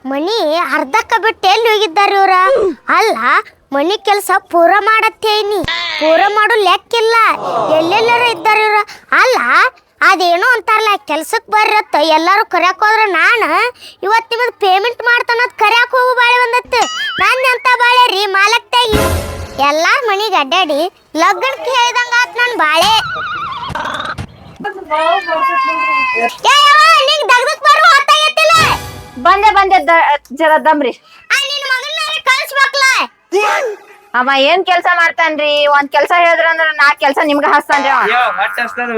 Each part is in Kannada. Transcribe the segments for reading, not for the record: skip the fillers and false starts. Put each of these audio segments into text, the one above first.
ಮನಿ ಅರ್ಧಕ್ಕ ಬಿಟ್ಟು ಎಲ್ಲಿ ಹೋಗಿದ್ದಾರೆ ಇವ್ರ? ಅಲ್ಲ ಮನಿ ಕೆಲಸ ಪೂರ ಮಾಡತ್ತೇನಿ, ಪೂರ ಮಾಡು ಲೆಕ್ಕಿಲ್ಲ. ಎಲ್ಲೆಲ್ಲರ ಇದ್ದಾರೆ ಇವ್ರ. ಅಲ್ಲ ಅದೇನೋ ಅಂತಾರಲ್ಲ ಕೆಲ್ಸಕ್ಕೆ ಬರ್ರತ್ತ ಎಲ್ಲಾರು ಕರ್ಯಾಕ್ ಹೋದ್ರ ನಾನು ಇವತ್ತು ನಿಮ್ಮದು ಪೇಮೆಂಟ್ ಮಾಡ್ತಾನದ್ ಕರ್ಯಾಕ್ ಹೋಗು ಬಾಳೆ ಬಂದತ್ತು. ನನ್ನ ಅಂತ ಬಾಳೆ ರೀ ಮಾಲಕ್ತಾಗಿ ಎಲ್ಲಾರ ಮನಿಗೆ ಅಡ್ಡಾಡಿ ಲಗ್ನಕ್ಕೆ ಹೇಳ್ದಂಗ ಆತ್ ನನ್ ಬಾಳೆ. ನಿಂಗ್ ದಗ್ದಕ್ ಬರುವ ಹೊತ್ತಾಗೈತಿಲ್ಲ. ಬಂದೆ ಜರ ದಮ್ರಿ. ನಿನ್ನ ಮಗನ ಕಳ್ಸ್ಬೇಕಲ್ಲ. ಅವ ಏನ್ ಕೆಲ್ಸ ಮಾಡ್ತಾನ್ರಿ? ಒಂದ್ ಕೆಲ್ಸ ಹೇಳಿದ್ರ ಅಂದ್ರ 4 ಕೆಲ್ಸ ನಿಮ್ಗ ಹಚ್ತಾನ್ರಿ ಅವ.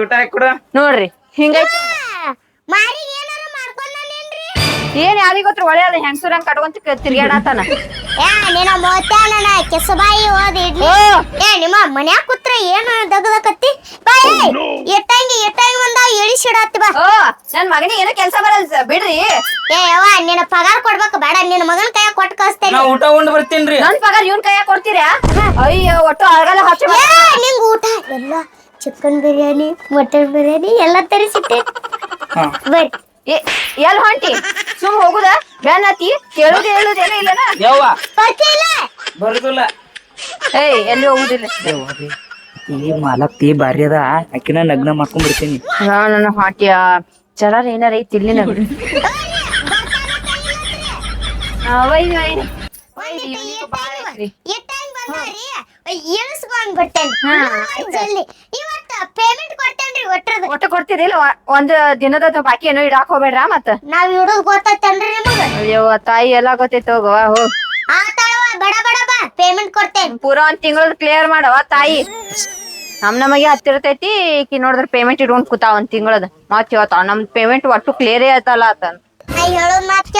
ಊಟ ಹಾಕೊಡ ನೋಡ್ರಿ ಹಿಂಗೈತಿ. ಮಾರಿಗೆ ಏನಾರ ಮಾಡ್ಕೊಂಡೇನ್ರಿ? ಏನ್ ಯಾರಿಗ ಗೊತ್ತ ಒಳ್ಳೆ ಅದ ಹೆಂಗಸೂರಂಗ್ ಕಟ್ಕೊಂತ ತಿರ್ಗಾಡತಾನ. ನಿನ್ನ ಮೋತ್ಯಾನ ಕೆಸಬಾಯಿ ಓದ್ ಇಡ್ಲಿ. ನಿಮ್ಮ ಮನ್ಯಾಗ ಕೂತ್ರ ಏನು ದಗದಕತ್ತಿ? ಎಟ್ಟಂಗಿ ಒಂದಾವ್ ಇಳಿಸಿಡತ್ತಿ ಬಾ. ನನ್ ಮಗನಿಗೆ ಏನೋ ಕೆಲ್ಸ ಬರಲ್ಲ ಬಿಡ್ರಿ. ಯವ್ವ ನಿನ್ನ ಪಗಾರ ಕೊಡ್ಬೇಕು ಬೇಡ, ನಿನ್ನ ಮಗನ ಕೈಯಾಗ ಕೊಟ್ಟು ಕಳಿಸ್ತೇನೆ. ಊಟ ಉಂಡ್ ಬರ್ತೀನ್ರಿ. ನನ್ ಪಗಾರ ಇವನ್ ಕೈಯಾಗ ಕೊಡ್ತೀರಾ? ಅಯ್ಯೋ ಒಟ್ಟು ಆಗಲ್ಲ ಹಚ್ಚ. ನಿಂಗ ಊಟ ಎಲ್ಲ ಚಿಕನ್ ಬಿರಿಯಾನಿ ಮಟನ್ ಬಿರಿಯಾನಿ ಎಲ್ಲ ತರಿಸಿಟ್ಟೆ. ಬರ್ರಿ. ಎಲ್ ಹೊಂಟಿ? ಸುಮ್ ಹೋಗುದ ಬ್ಯಾನತಿ ಕೇಳುದ ಹೇಳುದೇನ ಇಲ್ಲನ? ಯವ್ವ ಬರ್ತಿಲ್ಲ ಬರುದಿಲ್ಲ. ಎಲ್ಲಿ ಹೋಗುದಿಲ್ಲ. ಈ ಮಾಲಕ್ತಿ ಬಾರಿ ಅದ, ಆಕಿನ ನಗ್ನ ಮಾಡ್ಕೊಂಡ್ ಬಿಡ್ತೀನಿ. ನನ್ನ ಹಾಟಿಯ ಚರಾರ ಏನಾರ ಐತಿ ಇಲ್ಲಿ ನಗ್ ಒಟ್ಟು ಕೊಡ್ತೀರಿ ಇಲ್ಲ? ಒಂದ್ ದಿನದ ಬಾಕಿ ಏನೋ ಇಡಾಕ್ ಹೋಗ್ಬೇಡ್ರ ಮತ್ತ. ನಾವ್ ಇಡೋದ್ ಗೊತ್ತೇನ್ರಿ ನಿಮಗ? ಅಯ್ಯೋ ತಾಯಿ ಎಲ್ಲಾ ಗೊತ್ತೈತಿ ಹೋಗುವ ಹೋಗ್. ಬಡ ಬಡ ಬಾ ಪೇಮೆಂಟ್ ಕೊಡ್ತೇನೆ. ಪೂರಾ ಒಂದ್ ತಿಂಗಳ ಕ್ಲಿಯರ್ ಮಾಡವ ತಾಯಿ. ನಮಗೆ ಹತ್ತಿರತೈತಿ ಈಕಿ ನೋಡಿದ್ರ ಪೇಮೆಂಟ್ ಇಟ್ಕೊಂಡ್ ಕೂತಾ ಒಂದ್ ತಿಂಗಳದ ಮತ್ ಇವತ್ತ ನಮ್ ಪೇಮೆಂಟ್ ಒಟ್ಟು ಕ್ಲಿಯರ್ ಆಯ್ತಲ್ಲ ಆತ. ನಾ ಹೇಳೋದ್ ಮಾತ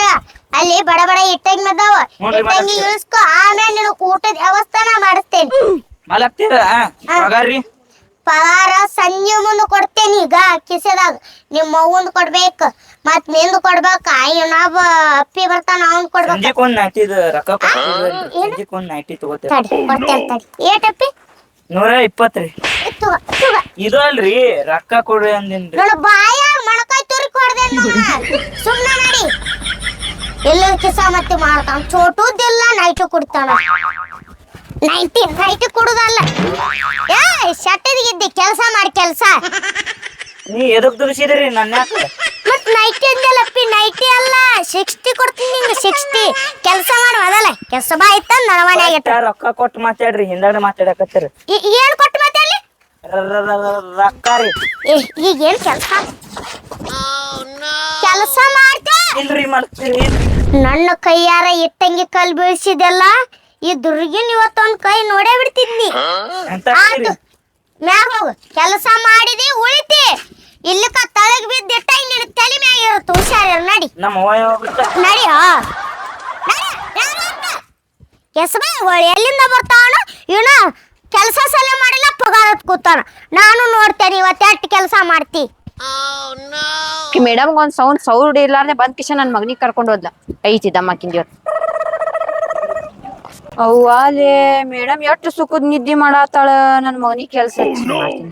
ಅಲ್ಲಿ ಬಡ ಬಡ ಇಟ್ಟಂಗಿ ಅದಾವ, ಇಟ್ಟಂಗಿ ಇಳಿಸ್ಕೊ, ಆಮೇಲೆ ನಿನ್ ಊಟದ ವ್ಯವಸ್ಥಾನ ಮಾಡಿಸ್ತೇನೆ. ಮಾಲಕ್ತಿರ ಪಗಾರ್ರಿ? ಪಗಾರ ಸಂಜೆ ಮುಂದೆ ಕೊಡ್ತೇನಿ. ಈಗ ಕಿಸೆದಾಗ ನಿಮ್ಮ ಅವ್ವಂದ್ ಕೊಡ್ಬೇಕು, ಮತ್ ನಿಂದು ಕೊಡ್ಬೇಕ. ಇನ್ನೊಬ್ಬ ಅಪ್ಪಿ ಬರ್ತಾನ ಅವ್ನ್ ಕೊಡ್ಬೇಕು. ಸಂಜೆಕೊಂದ್ ನೈಟಿದ್ ರೊಕ್ಕ ಸಂಜೆಕೊಂದ್ ನೈಟಿ ತಗೋತೇವೆ. ಕೊಡ್ತೇನೆ ತಡಿ. ಏಟಪ್ಪಿ? 120 ರೀ. ಇದು ಅಲ್ರಿ ರೊಕ್ಕ ಕೊಡ್ರಿ ಅಂದಿನ್ರಿ. ನೋಡು ಬಾಯ ಮೊಣಕಾಯ್ ತುರಿ ಕೊಡ್ದೇನ್ ಸುಮ್ನ ನಡಿ. ಎಲ್ಲ ಕಿಸ ಮತ್ತೆ ಮಾಡ್ತಾನ. ಚೋಟುದಿಲ್ಲ ನೈಟು ಕೊಡ್ತಾನ. ನೈಟಿ ಕೊಡುದಲ್ಲ. ಶಟ್ಟಿದ್ಗಿದ್ದಿ ಕೆಲ್ಸ ಮಾಡಿ ಕೆಲ್ಸ. ನೀ ಎದಕ್ ದುಡಿಸಿದ್ರಿ ನನ್ನ? ಮತ್ ನೈಟಿ ಅಂದಲ್ಲಪ್ಪಿ, ನೈಟಿ ಅಲ್ಲ 60 ಕೊಡ್ತೀನಿ ನಿಂಗೆ. 60 ಕೆಲ್ಸ ಮಾಡು ಅದಲ್ಲ. ಕೆಲ್ಸ ಬಾ ಇತ್ತ ನನ್ನ ಮನ್ಯಾಗ ರೊಕ್ಕ ಕೊಟ್ಟು ಮಾತಾಡ್ರಿ, ಹಿಂದಾಡ ಮಾತಾಡಕತ್ತೀರಿ. ಏನ್ ಕೊಟ್ಟು ಮಾತಾಡ್ಲಿ? ರೊಕ್ಕ ರೀ. ಈಗ ಏನ್ ಕೆಲ್ಸ ಮಾಡ್ತಾ ಇಲ್ರಿ ಮಾಡ್ತೀರಿ. ನನ್ನ ಕೈಯಾರ ಇಟ್ಟಂಗಿ ಕಲ್ ಬೀಳ್ಸಿದೆಲ್ಲ ಈ ದುರ್ಗಿನ್ ಇವತ್ತೊಂದ್ ಕೈ ನೋಡೇ ಬಿಡ್ತಿದ್ನಿ. ಮ್ಯಾಗ ಹೋಗು, ಕೆಲಸ ಮಾಡಿದಿ ಉಳಿತಿ. ಇಲ್ಲಕ್ಕ ತಳಗ್ ಬಿದ್ದ ಇಟ್ಟಂಗಿ ನಿನ್ ತಲೆ ಮ್ಯಾಗ ಇರುತ್ತೆ. ಹುಷಾರ ನಡಿ. ನಮ್ಮ ನಡಿ. ಕೆಸಬ ಎಲ್ಲಿಂದ ಬರ್ತಾವನು ಇವನ? ಕೆಲಸ ಸಲ ಮಾಡಿಲ್ಲ, ಪಗಾರ ಕೂತಾನ. ನಾನು ನೋಡ್ತೇನೆ ಇವತ್ತು ಎಷ್ಟು ಕೆಲಸ ಮಾಡ್ತಿ. ಮೇಡಮ್ ಒಂದ್ ಸೌಂಡ್ ಇರ್ಲಾರ್ದೆ ಬಂದ್ ಕಿಶನ್ ನನ್ ಮಗನಿಗೆ ಕರ್ಕೊಂಡ್ ಹೋದ್ಲ. ಐತಿ ದಮ್ಮಕ್ಕಿಂದ ಅವ್ವಾಲೆ ಮೇಡಮ್ ಎಷ್ಟು ಸುಖದ್ ನಿದ್ದೆ ಮಾಡತ್ತಾಳ. ನನ್ ಮಗನಿಗೆ ಕೆಲ್ಸ ಮಾಡ್ತೀನಿ.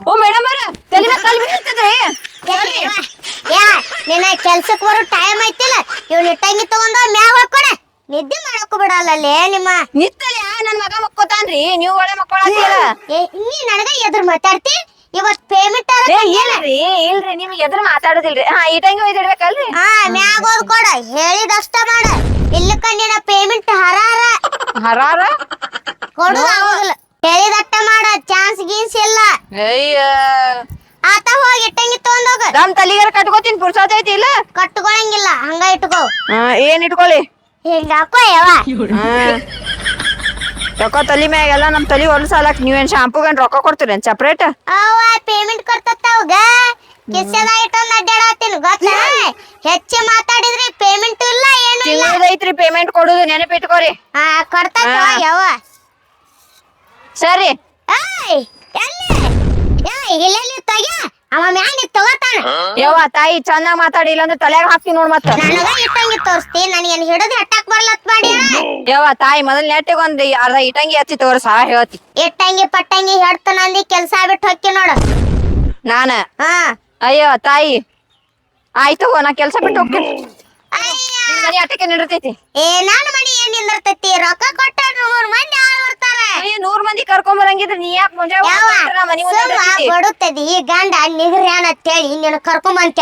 ಓ ಮೇಡಮ್ ನಿನ್ನ ಕೆಲ್ಸಕ್ಕೆ ಬರೋ ಟೈಮ್ ಐತಿಲ್ಲ, ಇವ್ನ ಇಟ್ಟಂಗಿ ತಗೊಂಡ ಮ್ಯಾಗ ಹಾಕೊಡ. ನಿದ್ದೆ ಮಾಡಕ್ ಬಿಡಲ್ಲೇ ನಿಮ್ಮ ನಿತ್ತಲ್ಲ. ನನ್ ಮಗ ಮಕ್ಕೋತಾನ್ರಿ, ನೀವು ಒಳ್ಳೆ ಮಕ್ಕಳಾತಿಲ್ಲ. ನೀ ನನಗ ಎದುರು ಮಾತಾಡ್ತಿ. ಇವತ್ ಪೇಮೆಂಟ್ ಇಲ್ರಿ ನಿಮ್ಗೆ ಎದ್ರ ಮಾತಾಡೋದಿಲ್ರಿ. ಇಟ್ಟಂಗಿ ಒಯ್ದಿಡ್ಬೇಕಲ್ರಿ? ಮ್ಯಾಗ ಹೋದ್ ಕೊಡ, ಹೇಳಿದಷ್ಟ ಮಾಡ. ಇಲ್ಲ ಕಂಡಿನ ಪೇಮೆಂಟ್ ಹರಾರ ಕೊಡು ಆಗೋದಿಲ್ಲ. ಹೇಳಿದಟ್ಟ ಮಾಡ, ಚಾನ್ಸ್ ಗೀನ್ಸ್ ಇಲ್ಲ. ಅಯ್ಯ ಆತ ಹೋಗಿ ಇಟ್ಟಂಗಿ ತಗೊಂಡೋಗ. ನಮ್ ತಲಿಗಾರ ಕಟ್ಕೋತೀನಿ, ಪುರ್ಸತ್ ಐತಿ ಇಲ್ಲ? ಕಟ್ಕೊಳಂಗಿಲ್ಲ, ಹಂಗ ಇಟ್ಕೋ. ಏನ್ ಇಟ್ಕೊಳ್ಳಿ? ಹಿಂಗ ಹಾಕೋ ಯವ್ವ. ರೊಕ್ಕ ತಲಿ ಮ್ಯಾಗೆಲ್ಲ ನಮ್ ತಲಿ ಹೊಲ್ಸಾಲಕ್ ನೀವೇನ್ ಶಾಂಪೂಗನ್ ರೊಕ್ಕ ಕೊಡ್ತೀರೇನ್ ಸಪ್ರೇಟ್? ಅವ್ವ ಪೇಮೆಂಟ್ ಕೊಡ್ತತ್ತವ್ಗ ಕಿಸೆದಾಗ ಇಟ್ಟೊಂದ್ ಅಡ್ಡಾಡತ್ತೀನಿ ಗೊತ್ತಾ? ಹೆಚ್ಚು ಮಾತಾಡಿದ್ರಿ ಪೇಮೆಂಟ್ ಇಲ್ಲ ಏನು ಇಲ್ಲ. ಐತ್ರಿ ಪೇಮೆಂಟ್ ಕೊಡುದು, ನೆನಪಿಟ್ಕೋರಿ. ಕೊಡ್ತತ್ತ ಯವ್ವ. ಸರಿ. ಇಲ್ಲಿ ತಗ ಅವ ಮ್ಯಾಗ ತಗೋತಾನ. ಯವ್ವ ತಾಯಿ ಚೆನ್ನಾಗ್ ಮಾತಾಡಿಲ್ಲ ಅಂದ್ರೆ ತಲೆಯಾಗ ಹಾಕ್ತೀನಿ ನೋಡ್. ಮತ್ತ ನನಗ ಇಟ್ಟಂಗಿ ತೋರಿಸ್ತಿ, ನನಗೇನು ಹಿಡಿದು ಹಟ್ಟಕ್ ಬರ್ಲತ್ ಮಾಡಿ. ಯವ್ವ ತಾಯಿ ಮೊದಲ್ ನೆಟ್ಟಿಗೆ ಒಂದ್ ಅರ್ಧ ಇಟ್ಟಂಗಿ ಹಚ್ಚಿ ತೋರ್ಸ ಹೇಳ್ತಿ. ಇಟ್ಟಂಗಿ ಪಟ್ಟಂಗಿ ಹೇಳ್ತಾನಂದಿ ಕೆಲ್ಸ ಬಿಟ್ಟು ಹೊಕ್ಕಿ ನೋಡು ನಾನ. ಅಯ್ಯೋ ತಾಯಿ ಆಯ್ತು ನಾ ಕೆಲ್ಸ ಬಿಟ್ಟು ಹೋಗ್ತೀನಿ ಮನಿ ಆಟಕ್ಕೆ ನಿಂದಿರ್ತೈತಿ ನಾನು ಮನಿ ಏನ್ ನಿಂದಿರ್ತೈತಿ ರೊಕ್ಕ ಕೊಟ್ಟ 100 ಮಂದಿ ಯಾರು ಬರ್ತಾರೆ 100 ಮಂದಿ ಕರ್ಕೊಂಡ್ ಬರಂಗಿದ್ರೆ ನೀ ಯಾಕೆ ಮುಂಜಾನೆ ಮನಿ ಬಡುತ್ತದಿ ಗಂಡ ನಿಗ್ರ್ಯಾನ ಅಂತೇಳಿ ನಿನ್ನ ಕರ್ಕೊಂಬಂತ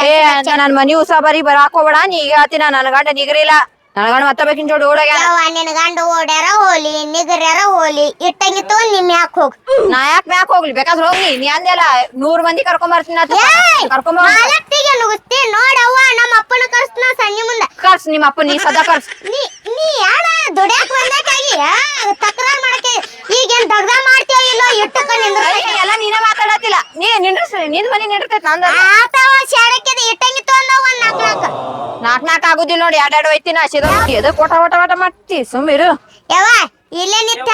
ನನ್ ಮನಿ ಉಸಾಬರಿ ಬರಾಕ್ ಹೋಗ್ಬೇಡ ನೀ ಈಗ ಹೇಳ್ತೀನ ನನ್ ಗಂಡ ನಿಗರಿಲ್ಲ ನನ್ ಗಂಡ ಮತ್ತೆ ಬೇಕಿನ ಜೋಡಿ ಓಡಾಗ್ಯಾನ ನಿನ್ನ ಗಂಡ ಓಡ್ಯಾರ ಹೋಲಿ ನಿಗರ್ಯಾರ ಹೋಲಿ ಇಟ್ಟಂಗಿ ತಗೊಂಡ್ ನಿಮ್ ಯಾಕೆ ಹೋಗ್ ನಾ ಯಾಕೆ ಮ್ಯಾಕ್ ಹೋಗ್ಲಿ ಬೇಕಾದ್ರೆ ಹೋಗಿ ನೀ ಅಂದೆಲ್ಲ 100 ಮಂದಿ ಕರ್ಕೊಂಡ್ ಬರ್ತೀನಿ ಕರ್ಕೊಂಡ್ ಮಾಲಕ್ತಿಗೆ ನುಗ್ಸ್ತಿ ನೋಡವ್ವ ನಮ್ಮ ಅಪ್ಪನ ಕರ್ಸ್ನ ಸಂಜೆ ಮುಂದೆ ಕರ್ಸ್ ನಿಮ್ಮ ಅಪ್ಪ ನೀ ಸದಾ ಕರ್ಸ್ ನೀ ಯಾರ ದುಡ್ಯಾಕ್ ಬಂದಾಕಾಗಿ ತಕರಾರ್ ಮಾಡಕ್ಕೆ ಈಗೇನ್ ದಗ್ದ ಮಾಡ್ತೀವ ಇಲ್ಲೋ ಇಟ್ಟಕೊಂಡ್ ಎಲ್ಲ ನೀನೇ ಮಾತಾಡತ್ತಿಲ್ಲ ನೀ ನಿಂದ್ರಸ್ರಿ ನಿನ್ ಮನಿ ನಿಂದಿರ್ತೈತಿ ನಂದ ಆತವ ಶಾಡಕ್ಕೆ ಇಟ್ಟಂಗಿ ತಗೊಂಡವ ನಾಕ್ ಆಗುದಿಲ್ಲ ನೋಡಿ ಎರಡೆರಡು ಒಯ್ತೀನಿ ಹಸಿದ ಎದ ವಟ ಮಾಡ್ತಿ ಸುಮ್ಮಿರು ಯವ್ವ ಇಲ್ಲೇ ನಿಂತ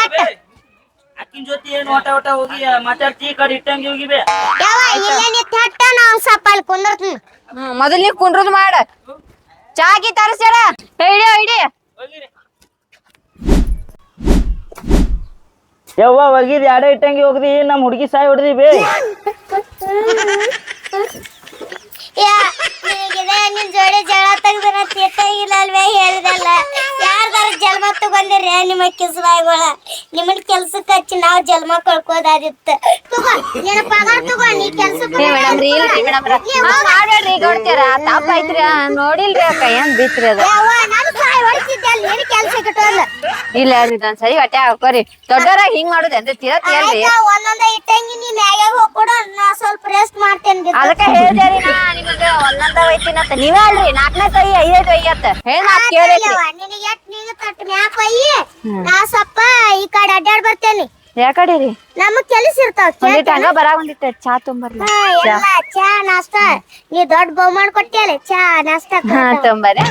ಅಕ್ಕಿನ ಜೊತೆ ಏನು ಒಟ ಹೋಗಿ ಮಾತಾಡ್ತಿ ಕಡೆ ಇಟ್ಟಂಗಿ ಹೋಗಿಬೇ ಯವ್ವ ಇಲ್ಲೇ ನಿಂತ ಹಟ್ಟ ನಾ ಒಂದ್ ಸ್ವಲ್ಪ ಅಲ್ಲಿ ಕುಂದಿರ್ತೀನಿ ಮೊದಲ್ ನೀ ಕುಂಡ್ರದ್ ಮಾಡ ಚಾಗಿ ತರಸ್ಯಾರ ಇಡಿ ಯವ್ವ ಹೋಗಿದ್ ಎರಡೇ ಇಟ್ಟಂಗಿ ಹೋಗ್ದಿ ನಮ್ಮ ಹುಡುಗಿ ಸಾಯಿ ಹೊಡ್ದಿ ಬೇ ನಿನ್ ಜೋಡಿ ಜಗಳ ತೆಗ್ದನ ತಿಟ್ಟಾಗಿಲ್ಲ ಅಲ್ವೇ ಹೇಳಿದಲ್ಲ ಯಾರ್ದಾರ ಜನ್ಮ ತಗೊಂಡಿರಿ ನಿಮ್ಮ ಕಿಸ್ಬಾಯಿಗಳ ನಿಮ್ಮನ್ ಕೆಲ್ಸಕ್ಕೆ ಹಚ್ಚಿ ನಾವ್ ಜನ್ಮ ಕಳ್ಕೋದಾದಿತ್ತು ತಗೋ ನಿನ್ನ ಪಗಾರ ತಗೋ ನೀ ನೋಡಿಲ್ರಿ ಅಕ್ಕ ಏನ್ ಬಿತ್ರಿ ಅದ ಇಲ್ಲ ಸರಿ ಹೊಟ್ಟೆ ಹಾಕೋರಿ ದೊಡ್ಡವರಾಗ ಹಿಂಗ್ ಮಾಡುದ ತಿರತ್ರಿ ಒಂದೊಂದ ಇಟ್ಟಂಗಿ ನೀ ಮ್ಯಾಗ ಹೋಗ್ಕೊಡು ನಾ ಸ್ವಲ್ಪ ರೆಸ್ಟ್ ಮಾಡ್ತೇನೆ ಅದಕ್ಕೆ ಹೇಳ್ದೇರಿ ನಾ ನಿಮಗ ಒಂದೊಂದ ಒಯ್ತೀನಂತ ನೀವೇ ಅಲ್ರಿ 4ನೇ ಕೈ 5 ಒಯ್ಯತ್ತ ಹೇಳ ನಿನಗೆ ಎಟ್ ನೀಗ ತಟ್ ಮ್ಯಾಕ ಒಯ್ಯಿ ನಾ ಸ್ವಲ್ಪ ಈ ಕಡೆ ಅಡ್ಡಾಡ್ ಬರ್ತೇನೆ ಯಾಕಡೆ ರೀ ನಮಗ್ ಕೆಲಸ ಇರ್ತಾವ ಹಂಗ ಬರ ಒಂದಿತ್ತ ಚಾ ತೊಂಬರ್ಲಿ ಚಾ ನಾಷ್ಟಾ ನೀ ದೊಡ್ಡ ಬಹುಮಾನ ಕೊಟ್ಟಿಯಲ್ಲ ಚಾ ನಾಷ್ಟಾ ತೊಂಬರ್ರಿ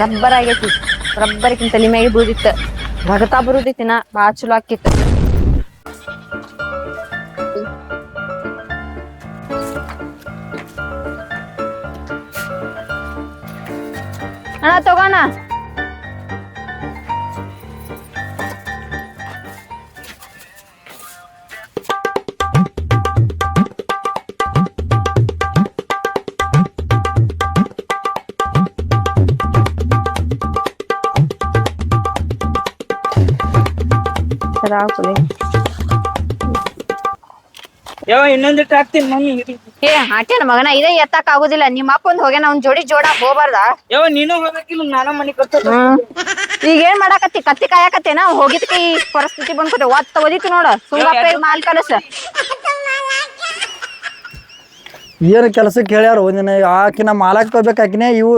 ರಬ್ಬರ್ ಆಗೈತಿ ರಬ್ಬರ್ಕಿಂತ ತಲೆ ಮ್ಯಾಗೆ ಬೂದಿತ್ತ ರಗತಾ ಬರುದೈತಿ ನಾ ಬಾಳ ಚಲೋ ಆಕಿತ್ತು ಅಣ್ಣ ತಗೋಣ ಯಾವ ಇನ್ನೊಂದಿಟ್ಟು ಹಾಕ್ತೀನಿ ಮಮ್ಮಿ ಏ ಹಾಟೇನ ಮಗನ ಇದೇ ಎತ್ತಕ್ ಆಗುದಿಲ್ಲ ನಿಮ್ಮ ಅಪ್ಪ ಒಂದ್ ಹೋಗ್ಯಾನ ಅವ್ನ್ ಜೋಡಿ ಜೋಡಾಕ್ ಹೋಗ್ಬಾರ್ದ ಯಾವ ನೀನು ಹೋಗಕ್ಕಿಲ್ಲ ನಾನ ಮನಿ ಕಟ್ಟ ಈಗ ಏನ್ ಮಾಡಾಕತ್ತಿ ಕತ್ತಿ ಕಾಯಕತ್ತೇನ ಹೋಗಿದ್ಕ ಈ ಪರಿಸ್ಥಿತಿ ಬಂದ್ಕೊತೆ ಒತ್ತ ಒದಿತು ನೋಡ ಸುಮ್ಮಪ್ಪ ಮಾಲ್ ಕಲಸ ಏನು ಕೆಲಸಕ್ಕೆ ಹೇಳ್ಯಾರ ಒಂದಿನ ಆಕಿನ ಮಾಲಕ್ ತಗೋಬೇಕು ಆಕಿನೇ ಇವು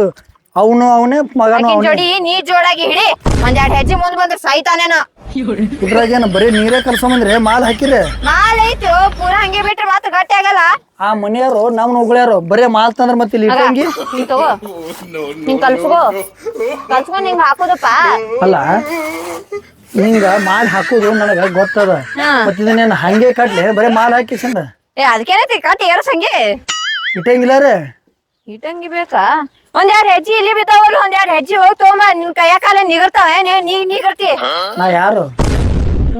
ಅವನೇ ಮಗನು ಜೋಡಿ ನೀ ಜೋಡಾಗಿ ಹಿಡಿ ಒಂದೆರಡು ಹೆಜ್ಜೆ ಮುಂದ್ ಬಂದ್ರೆ ಸಾಯ್ತಾನೇನ ಇದ್ರಾಗೇನು ಬರೀ ನೀರೇ ಕಲ್ಸಂಬಂದ್ರೆ ಮಾಲ್ ಹಾಕಿರಿ ಮಾಲ್ ಐತಿ ಪೂರಾ ಹಂಗೆ ಬಿಟ್ರೆ ಮಾತ್ರ ಗಟ್ಟಿ ಆಗಲ್ಲ ಆ ಮನೆಯವರು ನಮ್ನ ಉಗುಳ್ಯಾರು ಬರೇ ಮಾಲ್ ತಂದ್ರ ಮತ್ತೆ ಇಲ್ಲಿ ಇಟ್ಟಂಗಿ ನೀನ್ ತಗೋ ನಿಂಗ್ ಕಲ್ಸ್ಕೋ ನಿಂಗ್ ಹಾಕೋದಪ್ಪ ಅಲ್ಲ ಹಿಂಗ ಮಾಲ್ ಹಾಕುದು ನನಗ ಗೊತ್ತದ ಮತ್ತ ಇದನ್ನೇನು ಹಂಗೆ ಕಟ್ಲಿ ಬರೇ ಮಾಲ್ ಹಾಕಿ ಸಂದ ಏ ಅದಕ್ಕೇನೈತಿ ಕಟ್ಟಿ ಏರ್ಸ್ ಹಂಗೆ ಇಟ್ಟಂಗಿಲ್ಲ ರೀ ಇಟ್ಟಂಗಿ ಬೇಕಾ ಒಂದೆರಡು ಹೆಜ್ಜೆ ಇಲ್ಲಿ ಬಿದ್ದಾವಲ್ಲ ಒಂದೆರಡು ಹೆಜ್ಜೆ ಹೋಗಿ ತಗೊಂಬ ನಿನ್ ಕೈಯ ಕಾಲ ನಿಗರ್ತಾವ ನೀಗರ್ತಿ ನಾ ಯಾರು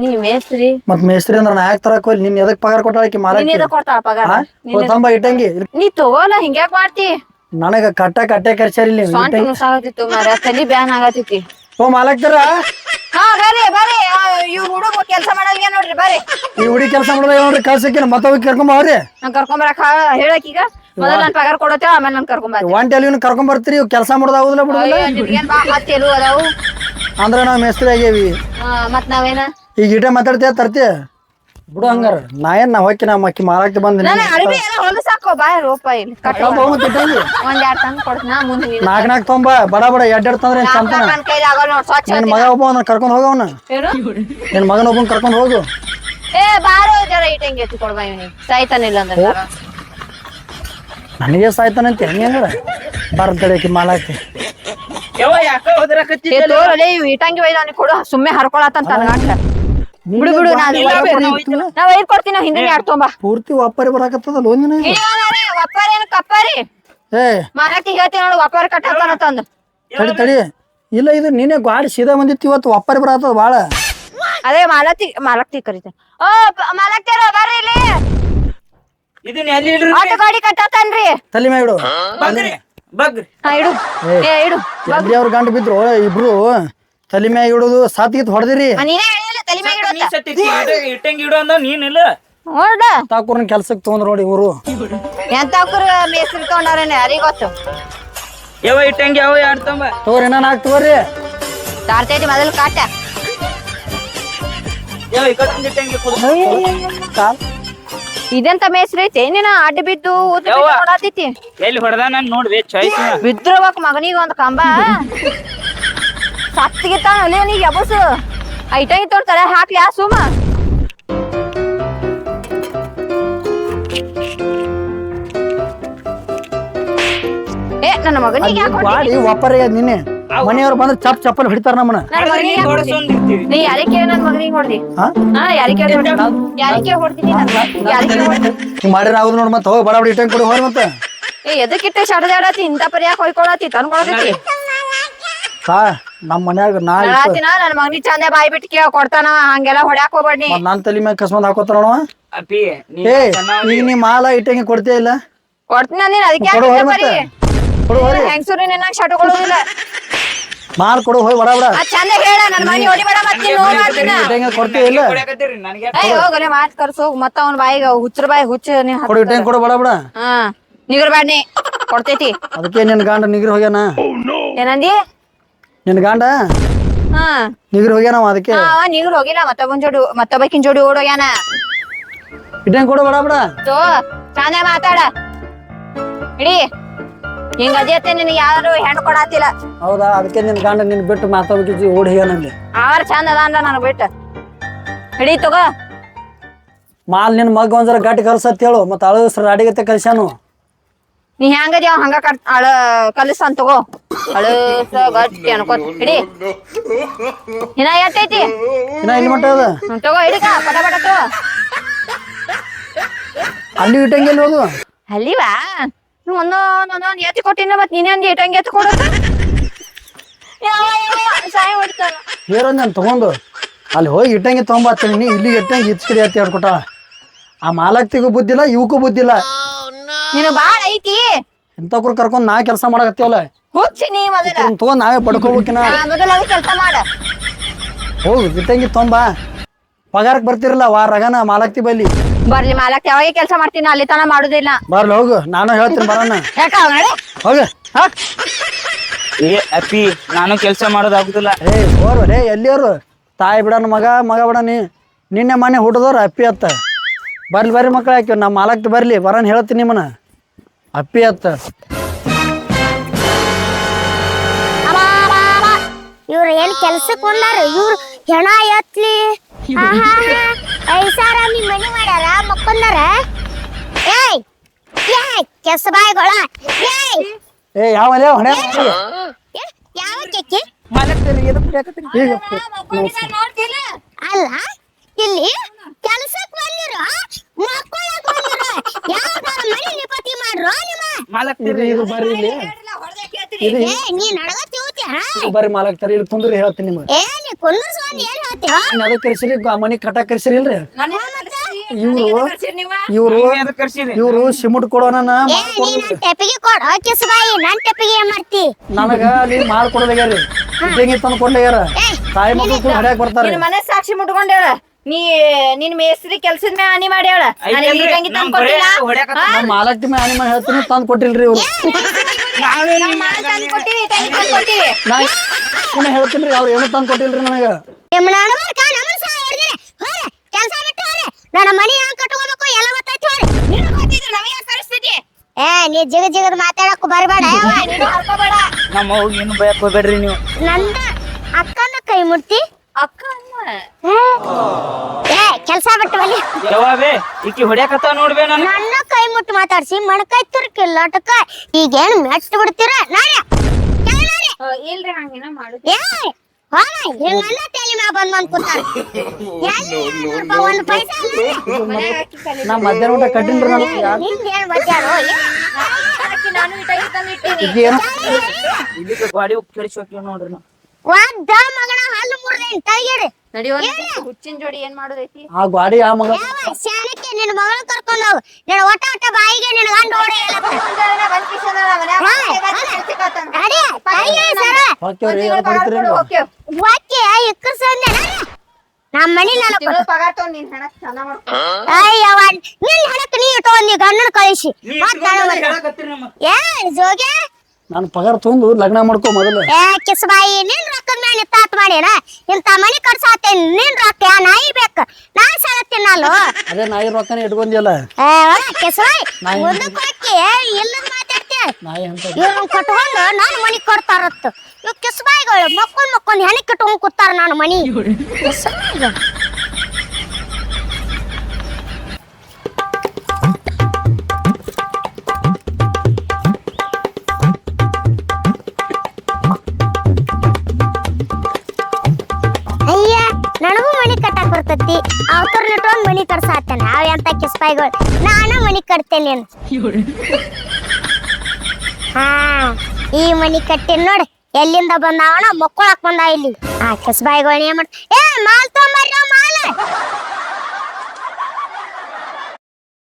ನೀ ಮೇಸ್ತ್ರಿ ಮತ್ ಮೇಸ್ತ್ರಿ ಅಂದ್ರ ನಾ ಯಾಕೆ ತರಕ್ ಹೋಗ್ಲಿ ನಿನ್ ಎದಕ್ ಪಗಾರ ಕೊಟ್ಟಾಕಿ ಮಾಲಕ್ ಕೊಡ್ತಾಳ ಪಗಾರ ತಂಬ ಇಟ್ಟಂಗಿ ನೀ ತಗೋಲ್ಲ ಹಿಂಗ್ಯಾಕ್ ಮಾಡ್ತಿ ನನಗ ಕಟ್ಟೆ ಕರ್ಸ್ಯಾರಿಲ್ಲ ಸ್ವಂತ ಸಾಗತಿತ್ತು ಮರ ತಲಿ ಬ್ಯಾನ್ ಆಗತೈತಿ ಓ ಮಾಲಕ್ತಾರ ಹಾ ಬರ್ರಿ ಇವ್ ಹುಡುಗ ಕೆಲ್ಸ ಮಾಡಲ್ಗೆ ನೋಡ್ರಿ ಬರ್ರಿ ಈ ಹುಡಿ ಕೆಲಸ ಮಾಡೋದ ನೋಡ್ರಿ ಕಳ್ಸಕ್ಕೆ ಮತ್ತ ಹೋಗಿ ಕರ್ಕೊಂಡ್ ಅವ್ರಿ ನಾನ್ ಕರ್ಕೊಂಬರಕ್ ಹೇಳಕೀಗ ಮೊದಲ ನನ್ ಪಗಾರ ಕೊಡತ್ತೆ ಆಮೇಲೆ ನನ್ ಕರ್ಕೊಂಬರ್ತೀನಿ ಒಂಟೆಲ್ ಕರ್ಕೊಂಡ್ ಬರ್ತೀರಿ ಕೆಲಸ ಮಾಡೋದಾಗುದಿಲ್ಲ ಬಿಡುದಿಲ್ಲ ನಿನ್ಗೇನ್ ಬಾ ಹತ್ತಿ ಎಲು ಅದಾವು ಅಂದ್ರ ನಾವ್ ಮೇಸ್ತ್ರಿ ಆಗೇವಿ ಮತ್ ನಾವೇನ ಈಗ ಇಟೆ ಮಾತಾಡ್ತೀಯ ತರ್ತೀಯ ಬಿಡು ಹಂಗಾರ ನಾ ಹೋಗಿ ನಮ್ಮ ಅಕ್ಕಿ ಮಾರಾಕ್ತಿ ಬಂದಿನಿ ನಾನು ಅಡಿಗೆ ಎಲ್ಲ ಹೊಲ ಸಾಕೋ ಬಾ ರೂಪ ಇಲ್ಲಿ ಒಂದ್ 2 ತಂದ್ ಕೊಡ್ತೀನಿ ಮುಂದೆ ನಾಲ್ಕು ತೊಂಬ ಬಡ ಎಡ್ಡೆಡ್ ತಂದ್ರೆ ಸಂತಾನ ನನ್ ಕೈಲಿ ಆಗಲ್ಲ ನೋಡ್ ಸ್ವಚ್ಛ ನಿನ್ ಮಗ ಒಬ್ಬ ಕರ್ಕೊಂಡ್ ಹೋಗವನ ನಿನ್ ಮಗನ ಒಬ್ಬನ್ ಕರ್ಕೊಂಡ್ ಹೋಗು ಏ ಬಾರೋ ಜರ ಇಟ್ಟಂಗೆ ಎತ್ತಿ ಕೊಡ್ಬಾ ಇವನಿಗೆ ಸಾಯ್ತಾನಿಲ್ಲ ಅಂದ್ರೆ ನನಗೆ ಸಾಯ್ತಾನಂತೆ ಹೆಂಗಾರ ಬರ್ತಡೇಕಿ ಮಾಲಾಕಿ ಯಾವ ಯಾಕ ಹೋದ್ರಕತ್ತಿ ಇಟ್ಟಂಗಿ ಒಯ್ದ ಅವ್ನಿಗೆ ಕೊಡು ಸುಮ್ಮನೆ ಹರ್ಕೊಳತ್ತಂತ ನನ್ಗಾಟ ಬಿಡು ನಾ ಒಯ್ದ್ ಕೊಡ್ತೀನಿ ಹಿಂದೆ ಆಡ್ತೊಂಬ ಪೂರ್ತಿ ಒಪ್ಪರಿ ಬರಾಕತ್ತದಲ್ಲ ಒಂದಿನ ಒಪ್ಪಾರೇನು ಕಪ್ಪಾರಿ ಏ ಮಾರಾಕಿ ಹೇಳ್ತೀನಿ ನೋಡು ಒಪ್ಪಾರಿ ಕಟ್ಟಾಕನ ತಂದು ತಡಿ ಇಲ್ಲ ಇದು ನೀನೇ ಗಾಡಿ ಸೀದಾ ಬಂದಿತ್ತು ಇವತ್ತು ಒಪ್ಪರಿ ಬರಾತದ ಬಾಳ ಅದೇ ಮಾಲಕ್ತಿ ಕರಿತೇನೆ ಓ ಮಾಲಕ್ತಿಯರ ಬರ್ರಿ ಇಲ್ಲಿ ಇದನ್ನ ಎಲ್ಲಿ ಇಡ್ರಿ ಆಟೋ ಗಾಡಿ ಕಟ್ಟತಾನ್ರಿ. ತಲೆ ಮ್ಯಾಗ ಇಡು. ಬಗ್ರಿ ಬಗ್ರಿ ಹಾ ಇಡು. ಇಡು. ಎಲ್ಲಿ ಅವ್ರ ಗಂಡ ಬಿದ್ರು ಇಬ್ರು ತಲೆ ಮ್ಯಾಗ ಇಡುದು ಸಾತ್ಗಿತ್ ಹೊಡೆದಿರಿ. ನೀನೇ ಹೇಳಿಲ್ಲ ತಲೆ ಮ್ಯಾಗ ಇಡು ಅಂತ. ಇಟ್ಟಂಗಿ ಇಡು ಅಂದ ನೀನಿಲ್ಲ. ನೋಡ ತಾಕೂರ್ನ ಕೆಲ್ಸಕ್ಕೆ ತೊಗೊಂಡ್ರ ನೋಡಿ ಇವರು. ಎಂತಾಕ್ರ ಮೇಸ್ತ್ರಿ ತಗೊಂಡಾರೇನೆ ಯಾರಿಗ ಗೊತ್ತು. ಯಾವ ಇಟ್ಟಂಗಿ ಯಾವ ಎರಡು ತಂಬ ತಗೋರಿ ಏನಾನ ತಗೋರಿ. ತಾರ್ತೈತಿ ಮೊದಲು ಕಾಟ. ಯಾವ ಈ ಕಡೆ ಇಟ್ಟಂಗಿ ಇದೆಂತ ಮೇಸ್ತ್ರಿ ಐತಿ ನೀನ ಅಡ್ಡ ಬಿದ್ದು ನೋಡಾತೈತಿ. ಎಲ್ಲಿ ಹೊಡೆದ ನಾನು ನೋಡ್ದೆ ಚಾಯ್ಸ್ ಬಿದ್ರವಕ್ ಮಗನಿಗೆ ಒಂದ್ ಕಂಬ ಸತ್ತಿಗಿತ್ತಾನ ಅಲ್ಲಿ ನೀಗ ಎಬಸು ಐಟಂಗಿ ತೋರ್ತಾರೆ ಹಾಕ್ಲಿ ಆ ಸುಮ. ಏ ನನ್ನ ಮಗನಿಗೆ ಯಾಕೆ ಗಾಡಿ ಒಪ್ಪರ ನಿನ್ನೆ ಮನೆಯವ್ರು ಬಂದ್ರೆ ಚಪ್ ಚಪ್ಪಲ್ ಹೊಡಿತಾರ ನಮ್ಮನ್ನ. ನೀ ಯಾರಿಗೆ ಕೇಳಿ ನನ್ ಮಗನಿಗೆ ಹೊಡ್ದಿ? ಯಾರಿಗೆ ಹೊಡ್ತೀನಿ? ನೀವ್ ಮಾಡಿರ ಆಗುದು ನೋಡ್ ಮತ್ತೆ ಹೋಗಿ ಬಡ ಬಡ ಇಟ್ಟಂಗ್ ಕೊಡಿ ಹೋರಿ ಮತ್ತೆ. ಏ ಎದಕ್ಕಿಟ್ಟೆ ಶಡದಾಡತಿ ಇಂತ ಪರಿ ಯಾಕೆ ಹೊಯ್ಕೊಳತಿ ತಂದ್ಕೊಳತೈತಿ? ನಮ್ ಮನ್ಯಾಗ ನನ್ ಮಗನಿಗೆ ಚಂದ ಬಾಯಿ ಬಿಟ್ಟು ಕೇಳ ಕೊಡ್ತಾನ ಹಂಗೆಲ್ಲ ಹೊಡ್ಯಾಕ್ ಹೋಗ್ಬೇಡಿ. ನಾನ್ ತಲೆ ಮ್ಯಾಗ ಕಸ್ಕೊಂಡ್ ಹಾಕೋತಾರ ನೋಡವ. ಅಪ್ಪಿ ಏ ಈಗ ನೀ ಮಾಲ ಇಟ್ಟಂಗಿ ಕೊಡ್ತೇ ಇಲ್ಲ. ಕೊಡ್ತೀನಿ ಅಂದಿನ ಅದಕ್ಕೆ ಕೊಡು ಹೋರಿ ಮತ್ತೆ. ಕೊಡು ಹೋರಿ. ಹೆಂಗಸೂರಿ ನಿನ್ನ ಶಟಕೊಳ್ಳೋದಿಲ್ಲ. ಮಾಲ್ ಕೊಡು ಹೋಗಿ ಬಡ ಬಡ. ಚಂದ ಹೇಳ ನನ್ ಮನಿ ಹೊಡಿಬೇಡ ಮತ್ತೆ ಇಟ್ಟಂಗಿ ಕೊಡ್ತೇ ಇಲ್ಲ. ಹೋಗಲೆ ಮಾತ್ ಕರ್ಸು ಮತ್ತ ಅವ್ನ ಬಾಯಿಗ ಹುಚ್ಚರ ಬಾಯಿ ಹುಚ್ಚ ಕೊಡು ಇಟ್ಟಂಗಿ ಕೊಡು ಬಡ ಬಡ. ನಿಗರ್ ಬ್ಯಾಡ್ನಿ ಕೊಡ್ತೈತಿ. ಅದಕ್ಕೆ ನಿನ್ ಗಂಡ ನಿಗ್ರಿ ಹೋಗ್ಯಾನ. ಏನಂದಿ? ನಿನ್ ಗಂಡ ಹಾ ನಿಗ್ರಿ ಹೋಗ್ಯಾನ ಅದಕ್ಕೆ. ನಿಗರ್ ಹೋಗಿಲ್ಲ ಮತ್ತೊಬ್ಬಕಿನ್ ಜೋಡಿ ಓಡೋಗ್ಯಾನ. ಇಟ್ಟಂಗಿ ಕೊಡು ಬಡ ಬಡ. ತೋ ಚಂದ ಮಾತಾಡ ಇಡಿ. ಹಿಂಗ ಅದೇತೆ ನಿನಗೆ ಯಾರು ಹೆಣ್ಣು ಕೊಡಾತಿಲ್ಲ. ಹೌದಾ ಅದಕ್ಕೆ ನಿನ್ ಗಂಡ ನಿನ್ ಬಿಟ್ಟು ಮಾತಾಡ್ಬೇಕಿ ಓಡಿ ಹೋಗ್ಯಾನಲ್ಲಿ. ಆರ್ ಚಂದ ಅದ ಅಂದ ನನ್ ಬಿಟ್ಟು ಹಿಡಿ ತಗೋ. ಮಾಲ್ ನಿನ್ ಮಗ ಒಂದ್ಸಲ ಗಟ್ಟಿ ಕಲ್ಸತ್ ಹೇಳು ಮತ್ತ ಅಳಸ್ರ ಅಡಿಗತ್ತೆ ಕಲ್ಸ್ಯಾನು. ನೀ ಹೆಂಗದಿ ಅವ್ ಹಂಗ ಕಲಿಸ್ತಾನ ತಗೋ. ಅಳಸ ಗಟ್ಟಿ ಅನ್ಕೋತ ಹಿಡಿ. ಇನ್ನ ಎಟ್ಟೈತಿ? ಇನ್ನ ಇಲ್ಲಿ ಮಟ್ಟ ಅದ. ತಗೋ ಹಿಡಿಕ ಪಟ ಪಟ ತಗೋ. ಅಲ್ಲಿ ಇಟ್ಟಂಗಿ ಎಲ್ಲಿ ಹೋದು? ಅಲ್ಲಿವಾ ಒಂದೊಂದ್ ಎತ್ತಿ ಕೊಟ್ಟಿನ ಮತ್ ನೀನೇ ಒಂದ್ ಇಟ್ಟಂಗಿ ಎತ್ತಿ ಕೊಡ ಸಾಯ ಹೊಡಿತಾನ. ಹೇರಂದ್ ನಾನು ತಗೊಂಡು ಅಲ್ಲಿ ಹೋಗಿ ಇಟ್ಟಂಗಿ ತೊಗೊಂಬತ್ತೀನಿ. ನೀ ಇಲ್ಲಿ ಇಟ್ಟಂಗಿ ಇಚ್ಕಡಿ ಎತ್ತಿ ಹೇಳ್ಕೊಟ್ಟ. ಆ ಮಾಲಕ್ತಿಗೂ ಬುದ್ಧಿಲ್ಲ ಇವಕ್ಕೂ ಬುದ್ಧಿಲ್ಲ. ನೀನು ಬಾಳ ಐತಿ ಇಂಥವ್ರು ಕರ್ಕೊಂಡ್ ನಾ ಕೆಲಸ ಮಾಡಕತ್ತೀವಲ್ಲ. ಹುಚ್ಚಿ ನೀ ಮೊದಲ ತಗೊಂಡ್ ನಾವೇ ಪಡ್ಕೋಬೇಕಿನ. ಮೊದಲ ಅದು ಕೆಲಸ ಮಾಡ. ಹೋಗು ಇಟ್ಟಂಗಿ ತೊಂಬ ಪಗಾರಕ್ ಬರ್ತಿರಲ್ಲ ವಾರಗನ ಮಾಲಕ್ತಿ ಬಲ್ಲಿ. ಬರ್ಲಿ ಮಾಲಕ್ ಯಾವಾಗ ಕೆಲಸ ಮಾಡ್ತೀನಿ ಅಲ್ಲಿ ತನ ಮಾಡುದಿಲ್ಲ. ಬರ್ಲಿ ಹೋಗು ನಾನು ಹೇಳ್ತೀನಿ ಬರೋಣ. ಯಾಕ ಹೋಗ ಏ ಅಪ್ಪಿ ನಾನು ಕೆಲಸ ಮಾಡೋದಾಗುದಿಲ್ಲ. ಹೋರ್ವರೇ ಎಲ್ಲಿಯವ್ರು ತಾಯಿ ಬಿಡಣ ಮಗ ಬಿಡ ನಿನ್ನೆ ಮನೆ ಹುಟ್ಟದವ್ರು ಅಪ್ಪಿ ಅತ್ತ. ಬರ್ಲಿ ಬರ್ರಿ ಮಕ್ಳು ಹಾಕಿ ನಮ್ಮ ಮಾಲಕ್ತಿ ಬರ್ಲಿ ಬರೋಣ ಹೇಳ್ತೀನಿ ನಿಮ್ಮನ್ನ ಅಪ್ಪಿ ಅತ್ತ. ಇವ್ರು ಏನ್ ಕೆಲ್ಸಕ್ಕೆ ಬಂದಾರ? ಇವ್ರು ಹೆಣ ಎತ್ಲಿ ಐಸಾರಾಮಿ ಮನಿ ಮಾಡ್ಯಾರ ಮಕ್ಕೊಂದಾರ. ಏಯ್ ಕೆಸ ಬಾಯಿಗಳ ಯಾವ ಹೊಣೆ ಯಾವ ಕೆಕ್ಕಿ ಅಲ್ಲ ಇಲ್ಲಿ ಕೆಲ್ಸಕ್ ಬಂದಿರ ಮಕ್ಕಳಕ್ ಬಂದಿರ ಯಾವ್ದಾರ ಮನಿ ನಿಪತಿ ಮಾಡ್ರೋ ನಿಮ್ಮ ಬರ್ರಿ ಇಲ್ಲಿ ನೀ ನಡಗತ್ತಿ ಹೋಗ್ತಿ ಬರ್ರಿ ಮಾಲಕ್ತಾರ ಇಲ್ಲಿ ಕುಂದ್ರಿ ಹೇಳ್ತೀನಿ ನಿಮ್ಗೆ. ಏ ನೀ ಕುಂದ್ರಸ್ಕೊಂಡ್ ಏನ್ ಹೇಳ್ತೀಯ? ಅದಕ್ಕೆ ಕರ್ಸಿರಿ ಮನಿ ಕಟ್ಟಾಕ್ ಕರ್ಸಿರಿ ಇಲ್ರಿ. ಇವ್ರು ಸಿಮೆಂಟ್ ಕೊಡೋಣ ಟೆಪಿಗೆ ಕೊಡ ಕಿಸಬಾಯಿ ನನ್ ಟೆಪಿಗೆ ಏನ್ ಮಾಡ್ತಿ? ನನಗ ಅಲ್ಲಿ ಮಾಲ್ ಕೊಡೋದ್ಯಾರಿ ಇಟ್ಟಂಗಿ ತಂದು ಕೊಡ್ಲಾಗ್ಯಾರ. ತಾಯಿ ಮಕ್ಕಳು ಕೂಡ ಹಡ್ಯಾಕ್ ಬರ್ತಾರೆ. ಮನೆ ಸಾಕ್ಷಿ ಮುಟ್ಕೊಂಡ್ ಹೇಳ ನಿನ್ ಮೇಸ್ತ್ರಿ ಕೆಲ್ಸದ ಮ್ಯಾಲ ಹಾನಿ ಮಾಡಿ ಹೇಳ. ನಮ್ಮ ಮಾಲಕ್ತಿ ಮೇಲೆ ಹಾನಿ ಮಾಡಿ ಹೇಳ್ತೀನಿ ತಂದು ಕೊಟ್ಟಿಲ್ರಿ ಇವ್ರು. ನಾ ಹೇಳ್ತೀನಿ ಅವ್ರು ಏನು ತಂದು ಕೊಟ್ಟಿಲ್ರಿ ನನಗ. ಕೆಲಸ ಬಿಟ್ಟು ನನ್ನ ಮನಿ ಹಂಗ ಕಟ್ಕೋಬೇಕು ಎಲ್ಲ ಗೊತ್ತಾಯ್ತು. ಏ ನೀ ಜಿಗದ್ ಮಾತಾಡಕ್ ಬರ್ಬೇಡ. ನಮ್ಮ ಏನು ಭಯಕ್ ಹೋಗ್ಬೇಡ್ರಿ ನೀವು. ನಂದ ಅಕ್ಕನ ಕೈ ಮುಟ್ಟಿ ಅಕ್ಕ ಏ ಕೆಲ್ಸ ಬಿಟ್ಟು ಬಲಿ ಯಾವೇ ಈಕಿ ಹೊಡ್ಯಾಕತ್ತ ನೋಡ್ಬೇ ನಾನು. ನನ್ನ ಕೈ ಮುಟ್ಟು ಮಾತಾಡ್ಸಿ ಮಣಕೈ ತುರ್ಕಿಲ್ಲ ಅಟಕ ಈಗೇನು ಮೆಚ್ಚಿಟ್ಟು ಬಿಡ್ತೀರ ನಾಳೆ ಇಲ್ರಿ ಹಂಗೇನ ಮಾಡುದು. ಏ ಹೋಗ ಹಿಂಗಲ್ಲ ತಲೆ ಮ್ಯಾಗ ಬಂದ್ ಕೂತಾರ. ಒಂದು ಪೈಸಾ ನಾ ಮಧ್ಯಾಹ್ನ ಊಟ ಕಟ್ಟಿನ್ರಿ ನಾನು. ನಿಂದೇನ್ ಬಜ್ಜಾರೋ ನಾನು ಇಟ್ಟಾಗಿ ತಂದು ಇಟ್ಟೀನಿ. ಇಲ್ಲಿ ಗಾಡಿ ಕೆಡಿಸೋಕೆ ನೋಡ್ರಿ ನಾವು. ಒದ್ದ ಮಗನ ಹಲ್ಲು ಮುರ್ದೇನ್ ತಗಿರಿ ನಡಿಯೋ ಹುಚ್ಚಿನ ಜೋಡಿ ಏನ್ ಮಾಡೋದೈತಿ? ಆ ಗಾಡಿ ಆ ಮಗ ಶಾನಕ್ಕೆ ನಿನ್ನ ನಿನ್ನ ಮಗಳನ್ನ ಕರ್ಕೊಂಡು ಹೋಗು ನಿನ್ನ ಒಟ್ಟ ಬಾಯಿಗೆ ನಿನ್ನ ಗಂಡ ಓಡಿ ಹೋಗ್ತೇವ್ರಿ ಯಾರು ಕೊಡ್ತೀರಿ ನೀವು? ಇಕ್ಕರ್ ಸಂದೆ ನಮ್ಮ ಮನಿ ನಾನು ಪಗಾರ ತಗೊಂಡ್ ನೀನ್ ಹೆಣ ಚಂದ ಮಾಡ್ಕೊ. ಅಯ್ಯವ್ವ ನಿನ್ನ ಹಣಕ್ಕೆ ನೀ ಇಟ್ಕೊಂಡು ನೀ ಗಂಡನ ಕಳಿಸಿ ಏ ಜೋಗೆ ನಾನು ಪಗಾರ ತೊಗೊಂಡು ಲಗ್ನ ಮಾಡ್ಕೊ ಮೊದಲು. ಏ ಕಿಸ್ಬಾಯಿ ನಿನ್ ರೊಕ್ಕದ ಮೇಲೆ ನಿತ್ತಾತ್ ಮಾಡ್ಯಾನ ಇಂತ ಮನಿ ಕಟ್ಸಾತೇನ್ ನಿನ್ ರೊಕ್ಕ ನಾಯಿ ಬೇಕ ನಾಯಿ ಸಾಲ ತಿನ್ನಲ್ವ ಅದೇ ನಾಯಿ ರೊಕ್ಕನೇ ಇಟ್ಕೊಂದಿಯಲ್ಲ ಕಿಸ್ಬಾಯಿ ಮುಂದಕ್ಕೆ ಹಾಕಿ ಇಲ್ಲದ ಮಾತಾಡ್ತೀಯ ನಾಯಿ ಅಂತ ಇವ್ರನ್ನ ಕಟ್ಕೊಂಡು ನಾನು ಮನಿ ಕೊಡ್ತಾರತ್ತ ಇವ್ ಕಿಸ್ಬಾಯಿಗಳು ಮಕ್ಕೊಂಡ್ ಹೆಣಕ್ ಇಟ್ಕೊಂಡ್ ಕೂತಾರ ನಾನು ಮನಿ ಕಿಸ್ಬಾಯಿಗಳು. ಅಯ್ಯ ನನಗೂ ಮನಿ ಕಟ್ಟಕ್ ಬರ್ತೈತಿ ಅವತರ್ನ ಇಟ್ಕೊಂಡ್ ಮನಿ ಕಟ್ಸಾತೇನೆ ಅವ ಎಂತ ಕಿಸ್ಬಾಯಿಗಳು ನಾನ ಮನಿ ಕಟ್ತೇನೆ ಹಾ ಈ ಮನಿ ಕಟ್ಟೇನ್ ನೋಡಿ ಎಲ್ಲಿಂದ ಬಂದಾವಣ ಮಕ್ಕಳಕ್ ಬಂದ ಇಲ್ಲಿ ಆ ಕಿಸ್ಬಾಯಿಗಳು ಏನ್ ಮಾಡ್ ಏ ಮಾಲ್ ತೊಗೊಂಬರ್ರಿ ಮಾಲ್